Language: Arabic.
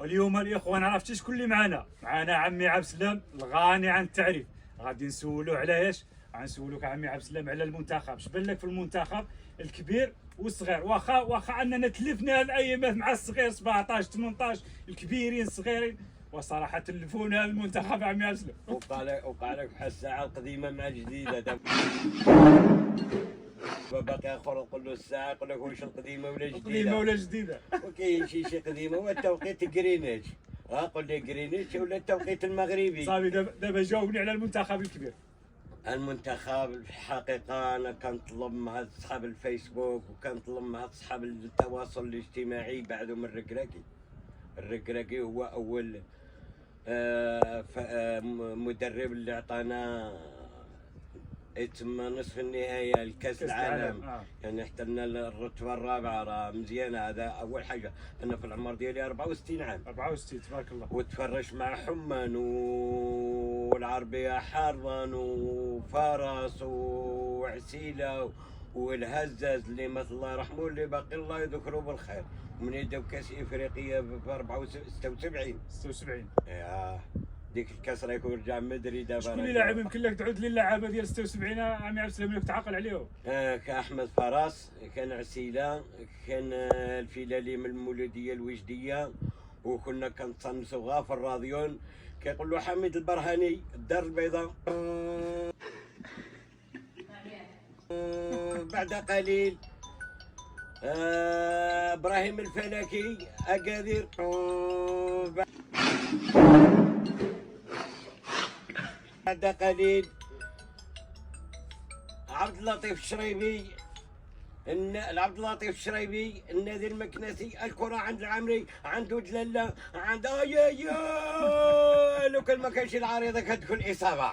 اليوم الاخوان عرفتي شكون اللي معنا عمي عبد السلام الغني عن التعريف. غادي نسولوه على ايش؟ غنسولوك عمي عبد السلام على المنتخب. شبان لك في المنتخب الكبير والصغير؟ واخا اننا تلفنا الايامات مع الصغير 17 18 الكبيرين الصغيرين، وصراحه تلفونا المنتخب عمي عبد السلام. وقع لك بحال الساعه القديمه مع الجديده. باقي اخر نقول له الساعه يقول لك واش القديمه ولا جديده؟ قديمه ولا جديده؟ وكاين شي قديمه هو التوقيت جرينيتش. قول لي جرينيتش ولا التوقيت المغربي؟ صافي دابا جاوبني على المنتخب الكبير. المنتخب في الحقيقه انا كنطلب مع اصحاب الفيسبوك وكنطلب مع اصحاب التواصل الاجتماعي بعدهم الركراكي هو اول مدرب اللي عطانا يتم نصف النهائي الكاس العالم. يعني احتلنا الرتبه الرابعه، راه مزيانه. هذا اول حاجه. انا في العمر ديالي 64 عام. 64 تبارك الله. وتفرج مع حمان والعربيه حارضان وفارس وعسيله والهزاز اللي مثل الله يرحمه اللي باقي الله يذكره بالخير، من يداو كاس افريقيا في 76. ياه ديك الكاس راه يكون رجع مدري دابا. شكون اللي لاعب يمكن لك تعود لي اللعابه ديال 76 عامي عبد السلام اللي تعاقل عليهم؟ كاحمد فراس، كان عسيله، كان الفيلالي من المولوديه الوجديه، وكنا كنتصنتو غا في الراديون كيقول له حميد البرهاني الدار البيضاء. بعد قليل ابراهيم الفلكي اكادير. بعد قليل عبد اللطيف الشريبي، عبد اللطيف الشريبي النادي المكنسي. الكره عند العمري، عنده جلاله، عند يا لو كان ما كانش العريضه كتدخل اصابه.